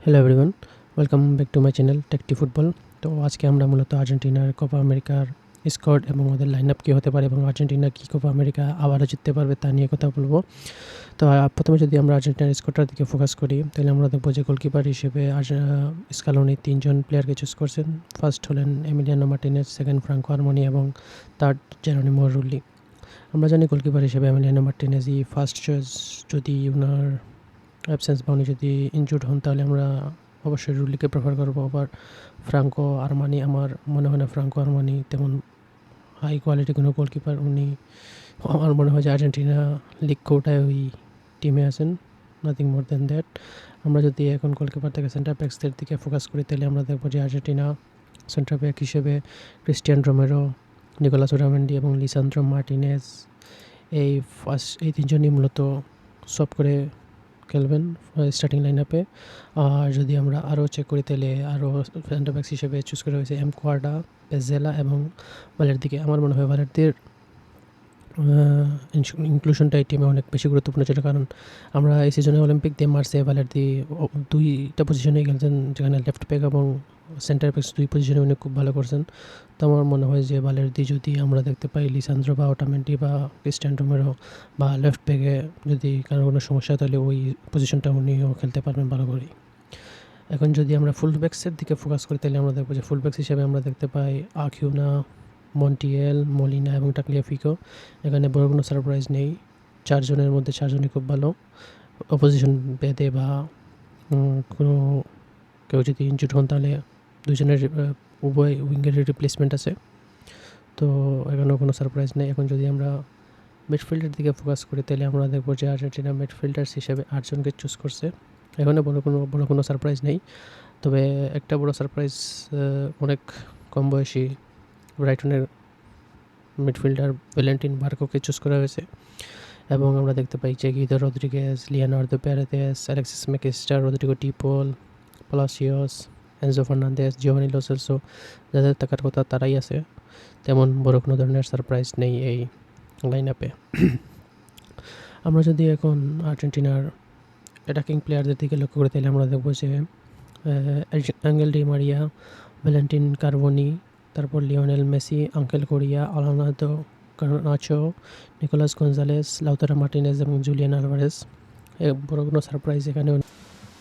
Hello everyone, welcome back to my channel টেকটি football. তো আজকে আমরা মূলত আর্জেন্টিনার কোপা আমেরিকার স্কোয়াড এবং ওদের লাইন আপ কী হতে পারে এবং আর্জেন্টিনা কী কোপা আমেরিকা আবারও জিততে পারবে তা নিয়ে কথা বলবো। তো প্রথমে যদি আমরা আর্জেন্টিনার স্কোয়াডটার দিকে ফোকাস করি তাহলে আমরা দেখবো যে গোলকিপার হিসেবে স্কালোনি 3জন প্লেয়ারকে চুজ করছেন। ফার্স্ট হলেন এমিলিয়ানো মার্টিনেজ, সেকেন্ড ফ্রাঙ্কো আরমনি এবং থার্ড জেরোনিমো রুল্লি। আমরা জানি গোলকিপার হিসেবে এমিলিয়ানো মার্টিনেজই ফার্স্ট চয়েস। যদি ওনার অ্যাবসেন্স বা উনি যদি ইনজুর্ড হন তাহলে আমরা অবশ্যই রুলিকে প্রেফার করবো। আবার ফ্রাঙ্কো আরমানি, আমার মনে হয় না ফ্রাঙ্কো আরমানি তেমন হাই কোয়ালিটি কোনো গোলকিপার। উনি আমার মনে হয় যে আর্জেন্টিনা লিগ কোটায় ওই টিমে আছেন, নাথিং মোর দ্যান দ্যাট। আমরা যদি এখন গোলকিপার থেকে সেন্টার ব্যাকসদের দিকে ফোকাস করি তাহলে আমরা দেখবো যে আর্জেন্টিনা সেন্টার ব্যাক হিসেবে ক্রিস্টিয়ান রোমেরো, নিকোলাস ওটামেন্ডি এবং লিসান্দ্রো মার্টিনেজ, এই তিনজনই মূলত সব করে খেলবেন স্টার্টিং লাইন আপে। আর যদি আমরা আরও চেক করি তাহলে আরও সেন্টার ব্যাকস হিসেবে চুজ করা হয়েছে কোয়ার্ডা, পেজেলা এবং ভালেরদিকে। আমার মনে হয় ভালেরদির ইনক্লুশনটা এই টিমে অনেক বেশি গুরুত্বপূর্ণ ছিল, কারণ আমরা এই সিজনে অলিম্পিক দিয়ে মার্সে ভালেরদি দুইটা পজিশনে খেলছেন, যেখানে লেফট ব্যাক এবং সেন্টার ব্যাকস দুই পজিশনে উনি খুব ভালো করছেন। তো আমার মনে হয় যে ভালেরদি যদি আমরা দেখতে পাই লিসান্দ্রো বা ওটামেন্ডি বা ক্রিস্টিয়ান রোমেরো বা লেফট ব্যাকে যদি কারো কোনো সমস্যা তাহলে ওই পজিশনটা উনিও খেলতে পারবেন ভালো করেই। এখন যদি আমরা ফুল ব্যাকসের দিকে ফোকাস করি তাহলে আমরা দেখবো যে ফুল ব্যাকস হিসেবে আমরা দেখতে পাই আকিউনা, মন্টিয়েল, মলিনা এবং টাকলিয়াফিকো। এখানে বড় কোনো সারপ্রাইজ নেই, চারজনের মধ্যে চারজনই খুব ভালো। অপোজিশন বেদে বা কোনো কেউ যদি ইনজুর্ড হন তাহলে দুজনের উভয় উইঙ্গের রিপ্লেসমেন্ট আছে, তো এখানেও কোনো সারপ্রাইজ নেই। এখন যদি আমরা মিডফিল্ডের দিকে ফোকাস করি তাহলে আমরা দেখবো যে আর্জেন্টিনা মিডফিল্ডার্স হিসেবে 8জনকে চুজ করছে। এখানে বড় কোনো সারপ্রাইজ নেই, তবে একটা বড় সারপ্রাইজ অনেক কম বয়সী ব্রাইটনের মিডফিল্ডার ভ্যালেন্টিন বার্কোকে চুজ করা হয়েছে। এবং আমরা দেখতে পাই যে Guido Rodriguez, Leonardo Paredes, Alexis Mac Allister, Rodrigo De Paul, Palacios, Enzo Fernandez, Giovani Lo Celso, যাদের থাকার কথা তারাই আছে। তেমন বড় কোনো ধরনের সারপ্রাইজ নেই এই লাইন আপে। আমরা যদি এখন আর্জেন্টিনার অ্যাটাকিং প্লেয়ারদের দিকে লক্ষ্য করি তাহলে আমরা দেখবো যে Angel Di Maria, Valentin Carboni, তারপর Lionel Messi, Angel Correa, Alejandro Garnacho, Nicolas Gonzalez, Lautaro Martinez এবং জুলিয়ান আলভারেজ। বড় কোনো সারপ্রাইজ এখানেও।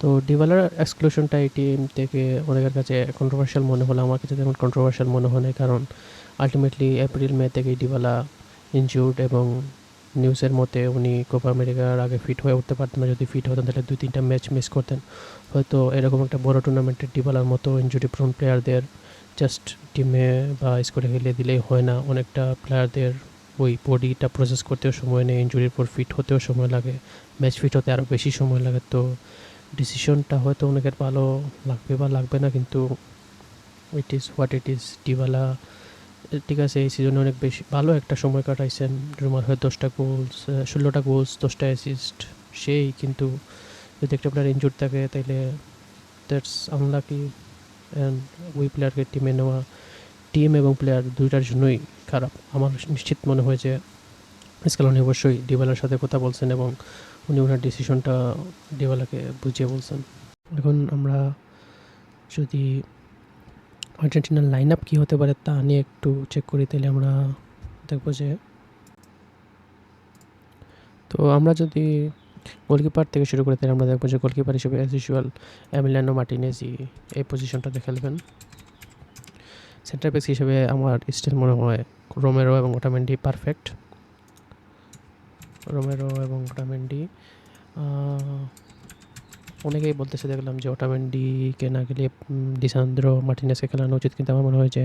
তো ডিবালার এক্সক্লুশনটা এই টিম থেকে অনেকের কাছে কন্ট্রোভার্সিয়াল মনে হলো, আমার কাছে তেমন কন্ট্রোভার্সিয়াল মনে হয় না, কারণ আলটিমেটলি এপ্রিল মে থেকে ডিবালা ইনজুর্ড এবং নিউজের মতে উনি কোপা আমেরিকার আগে ফিট হয়ে উঠতে পারতেন না। যদি ফিট হতেন তাহলে 2-3টা ম্যাচ মিস করতেন। হয়তো এরকম একটা বড় টুর্নামেন্টের ডিবালার মতো ইনজুরি প্রোন প্লেয়ারদের জাস্ট টিমে বা স্কোরে খেলে দিলেই হয় না, অনেকটা প্লেয়ারদের ওই বডিটা প্রসেস করতেও সময় নেই, ইনজুরির পর ফিট হতেও সময় লাগে, ম্যাচ ফিট হতে আরও বেশি সময় লাগে। তো ডিসিশনটা হয়তো অনেকের ভালো লাগবে বা লাগবে না, কিন্তু it is what it is. ডিবালা ঠিক আছে, এই সিজনে অনেক বেশি ভালো একটা সময় কাটাইছেন। রোমার হয় 16টা গোলস 10টা অ্যাসিস্ট, সেই কিন্তু যদি একটা প্লেয়ার ইনজুর থাকে তাইলে দ্যাটস আনলাকি। অ্যান্ড ওই প্লেয়ারকে টিমে নেওয়া টিম এবং প্লেয়ার দুইটার জন্যই খারাপ। আমার নিশ্চিত মনে হয় যে স্কালোনি অবশ্যই ডিবালার সাথে কথা বলছেন এবং উনি ওনার ডিসিশনটা ডিবালাকে বুঝিয়ে বলছেন। এখন আমরা যদি আর্জেন্টিনার লাইন আপ কী হতে পারে তা নিয়ে একটু চেক করি তাহলে আমরা দেখবো যে, তো আমরা যদি গোলকিপার থেকে শুরু করি তাহলে আমরা দেখবো যে গোলকিপার হিসেবে অ্যাজ ইউজুয়াল এমিলিয়ানো মার্টিনেজই এই পজিশনটাতে খেলবেন। সেন্টার ব্যাক হিসেবে আমার স্টিল মনে হয় রোমেরো এবং ওটামেন্ডি পারফেক্ট। রোমেরো এবং ওটামেন্ডি অনেকেই বলতেছে, দেখলাম যে ওটামেন্ডিকে না গেলে লিসান্দ্রো মার্টিনেজকে খেলানো উচিত, কিন্তু আমার মনে হয় যে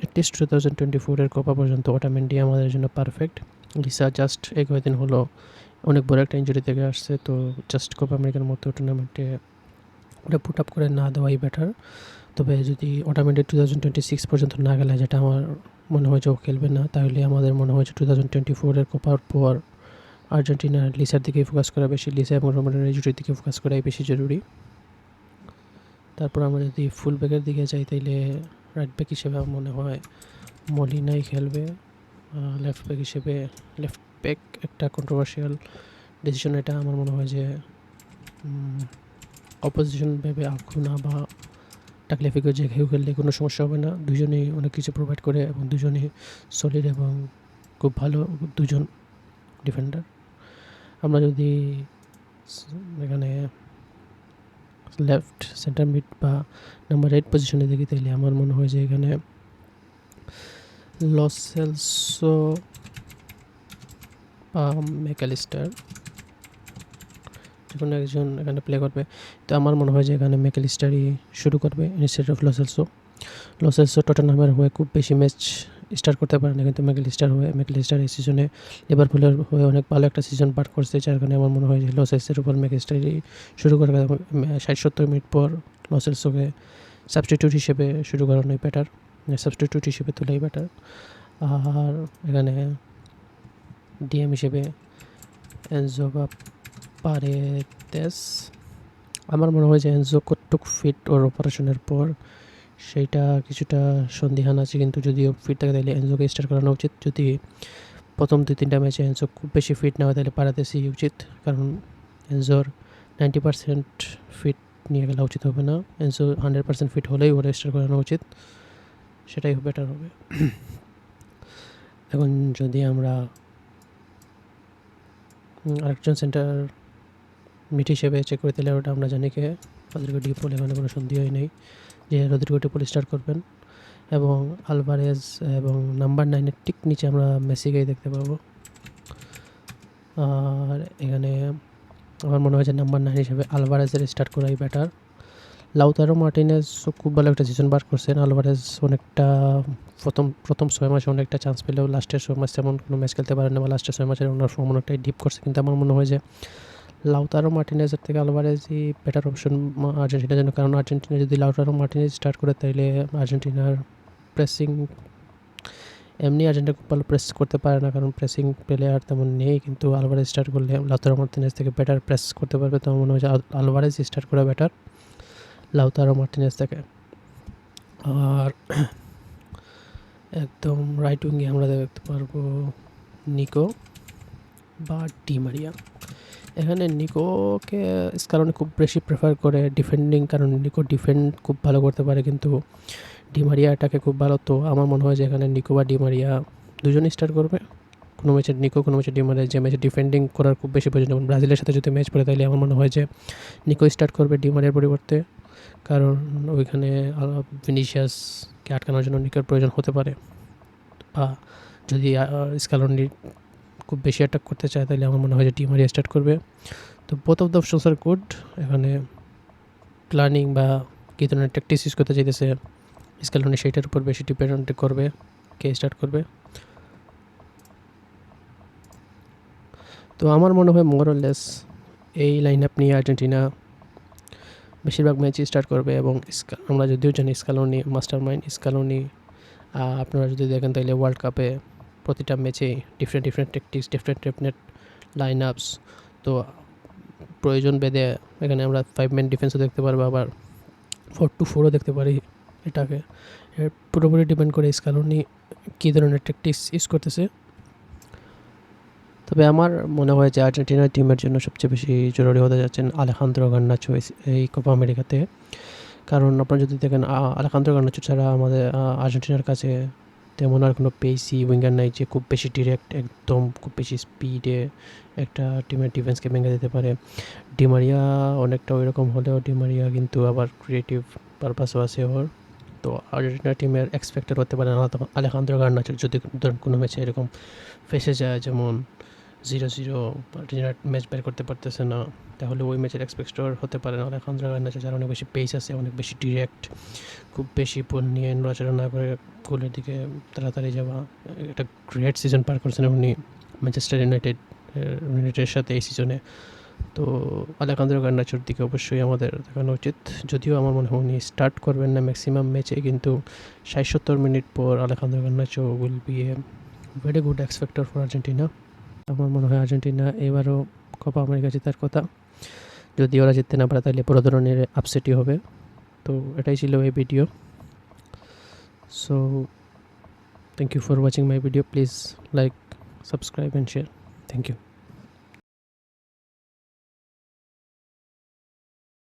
অ্যাটলিস্ট 2024 কোপা পর্যন্ত ওটামেন্ডি আমাদের জন্য পারফেক্ট। লিসা জাস্ট এই কয়েকদিন হলো অনেক বড় একটা ইঞ্জুরি থেকে আসছে, তো জাস্ট কোপা আমেরিকার মতো টুর্নামেন্টে ওটা পুট আপ করে না দেওয়াই বেটার। তবে যদি ওটামেন্ডি 2026 পর্যন্ত না গেলে, যেটা আমার মনে হয় যে ও খেলবে না, তাহলে আমাদের মনে হয় যে 2024 কোপার পর আর্জেন্টিনার লিসার দিকে ফোকাস করা বেশি, লিসা এবং রোমেরোর ইনজুরির দিকে ফোকাস করাই বেশি জরুরি। তারপর আমরা যদি ফুল ব্যাকের দিকে যাই তাইলে রাইট ব্যাক হিসেবে মনে হয় মলিনাই খেলবে। লেফট ব্যাক হিসেবে লেফট ব্যাক একটা কন্ট্রোভার্সিয়াল ডিসিশন, এটা আমার মনে হয় যে অপোজিশন ভেবে আকুনা বা টাকলেফিকো যে কেউ খেললে কোনো সমস্যা হবে না। দুজনেই অনেক কিছু প্রোভাইড করে এবং দুজনেই সলিড এবং খুব ভালো দুজন ডিফেন্ডার। আমরা যদি এখানে লেফট সেন্টার মিড বা নাম্বার 8 পজিশনে দেখি তাহলে আমার মনে হয় যে এখানে লস সেলসো বা ম্যাকঅ্যালিস্টার যে কোনো একজন এখানে প্লে করবে। তো আমার মনে হয় যে এখানে ম্যাকঅ্যালিস্টারই শুরু করবে ইনস্টেড অফ লস সেলসো টটেনহামের হয়ে খুব বেশি ম্যাচ স্টার্ট করতে পারে না, কিন্তু ম্যাকঅ্যালিস্টার এই সিজনে লিভারপুলের হয়ে অনেক ভালো একটা সিজন পার করছে, যার কারণে আমার মনে হয় যে লস সেলসের উপর ম্যাকঅ্যালিস্টারই শুরু করবে। 60-70 মিনিট পর লস সেলসোকে সাবস্টিটিউট হিসেবে শুরু করানোই বেটার, সাবস্টিটিউট হিসেবে তোলাই বেটার। আর এখানে ডিএম হিসেবে এনজো বা পারেদেস। আমার মনে হয় যে এনজো কতটুক ফিট ওর অপারেশনের পর সেইটা কিছুটা সন্দিহান আছে, কিন্তু যদিও ফিট থাকে তাহলে এনজোকে স্টার্ট করানো উচিত। যদি প্রথম 2-3টা ম্যাচে এনজো খুব বেশি ফিট না হয় তাহলে পারেদেসই উচিত, কারণ এনজোর 90% ফিট নিয়ে গেলে উচিত হবে না। এনজো 100% ফিট হলেই ওরা স্টার্ট করানো উচিত, সেটাই বেটার হবে। এখন যদি আমরা আরেকজন সেন্টার মিড হিসেবে চেক করে তাহলে ওটা আমরা জানি কে রদ্রিগো ডি পল, এখানে কোনো সন্দেহই নেই যে রদ্রিগো ডি পল স্টার্ট করবেন। এবং আলভারেজ এবং নাম্বার 9-এর ঠিক নিচে আমরা মেসিকেই দেখতে পাবো। আর এখানে আমার মনে হয় যে নাম্বার 9 হিসেবে আলভারেজের স্টার্ট করাই বেটার। লাউতারো মার্টিনেজ খুব ভালো একটা সিজন বার করছেন। আলভারেজ অনেকটা প্রথম 6 মাসে অনেকটা চান্স পেলেও লাস্টের 6 মাস তেমন কোনো ম্যাচ খেলতে পারেন না, বা লাস্টের 6 মাসের ওনার ফর্ম অনেকটাই ডিপ করছে, কিন্তু আমার মনে হয় যে লাউতারো মার্টিনেজের থেকে আলভারেজই বেটার অপশন আর্জেন্টিনার জন্য। কারণ আর্জেন্টিনা যদি লাউতারো মার্টিনেজ স্টার্ট করে তাহলে আর্জেন্টিনার প্রেসিং এমনি আর্জেন্টিনা খুব ভালো প্রেস করতে পারে না, কারণ প্রেসিং প্লেয়ার তেমন নেই, কিন্তু আলভারেজ স্টার্ট করলে লাউতারো মার্টিনেজ থেকে বেটার প্রেস করতে পারবে। তো আমার মনে হয় যে আলভারেজ স্টার্ট করা বেটার লাউতারো মার্টিনেজ থেকে। আর একদম রাইট উইংয়ে আমরা দেখতে পারবো নিকো বা ডি মারিয়া। এখানে নিকোকে স্কালোনি খুব বেশি প্রেফার করে ডিফেন্ডিং, কারণ নিকো ডিফেন্ড খুব ভালো করতে পারে, কিন্তু ডি মারিয়া এটাকে খুব ভালো। তো আমার মনে হয় যে এখানে নিকো বা ডি মারিয়া দুজনই স্টার্ট করবে। কোনো ম্যাচে নিকো, কোনো ম্যাচে ডি মারিয়া। যে ম্যাচে ডিফেন্ডিং করার খুব বেশি প্রয়োজন, যেমন ব্রাজিলের সাথে যদি ম্যাচ পড়ে তাহলে আমার মনে হয় যে নিকো স্টার্ট করবে ডি মারিয়ার পরিবর্তে, কারণ ওইখানে ভিনিসিয়াসকে আটকানোর জন্য নিকোর প্রয়োজন হতে পারে। বা যদি স্কালোনি খুব বেশি অ্যাটাক করতে চায় তাহলে আমার মনে হয় যে ডি মারিয়া স্টার্ট করবে। তো both of the options are good. এখানে প্ল্যানিং বা কী ধরনের ট্যাকটিক্স ইউজ করতে চাইতেছে স্কালোনি সেইটার উপর বেশি ডিপেন্ড করবে কে স্টার্ট করবে। তো আমার মনে হয় মোরলেস এই লাইন আপ নিয়ে আর্জেন্টিনা বেশিরভাগ ম্যাচই স্টার্ট করবে। এবং আমরা যদিও জানি স্কালোনি মাস্টার মাইন্ড, স্কালোনি আপনারা যদি দেখেন তাহলে ওয়ার্ল্ড কাপে প্রতিটা ম্যাচেই ডিফারেন্ট ট্যাকটিক্স, ডিফারেন্ট লাইন আপস। তো প্রয়োজন ভেদে এখানে আমরা 5-ম্যান ডিফেন্সও দেখতে পারবো, আবার 4-2-4ও দেখতে পারি। এটাকে পুরোপুরি ডিপেন্ড করে স্কালোনি কী ধরনের ট্যাকটিক্স ইউজ করতেছে। তবে আমার মনে হয় যে আর্জেন্টিনার টিমের জন্য সবচেয়ে বেশি জরুরি হতে যাচ্ছেন আলেখান্দ্রো গার্নাচো এই কোপা আমেরিকাতে। কারণ আপনারা যদি দেখেন আলেখান্দ্রো গার্নাচো ছাড়া আমাদের আর্জেন্টিনার কাছে তেমন আর কোনো পেসি উইঙ্গার নাই যে খুব বেশি ডিরেক্ট, একদম খুব বেশি স্পিডে একটা টিমের ডিফেন্সকে ভেঙে দিতে পারে। ডিমারিয়া অনেকটা ওই রকম হলেও ডিমারিয়া কিন্তু আবার ক্রিয়েটিভ পারপাসও আছে ওর। তো আর্জেন্টিনা টিমের এক্সপেক্টেড হতে পারে আলেখান্দ্রো গার্নাচো যদি ধরুন কোনো ম্যাচে এরকম ফেসে যায়, যেমন 0-0 আর্জেন্টিনা ম্যাচ বের করতে পারতেছে না, তাহলে ওই ম্যাচের এক্সপেক্টেড হতে পারে না আলেখান্দ্রো গার্নাচো, যার অনেক বেশি পেস আছে, অনেক বেশি ডিরেক্ট, খুব বেশি বল নিয়ে নড়াচড়া না করে গোলের দিকে তাড়াতাড়ি যাওয়া। একটা গ্রেট সিজন পার করছেন উনি ম্যানচেস্টার ইউনাইটেডের সাথে এই সিজনে। তো আলেখান্দ্রো গার্নাচোর দিকে অবশ্যই আমাদের দেখানো উচিত। যদিও আমার মনে হয় উনি স্টার্ট করবেন না ম্যাক্সিমাম ম্যাচে, কিন্তু 60-70 মিনিট পর Alejandro Garnacho will be a very good X factor for Argentina. আমার মনে হয় আর্জেন্টিনা এবারও কোপা আমেরিকা জেতার কথা। যদি ওরা জিততে না পারে তাহলে বড় ধরনের আপসেটই হবে। তো এটাই ছিল এই video. So thank you for watching my video. Please like, subscribe and share. Thank you.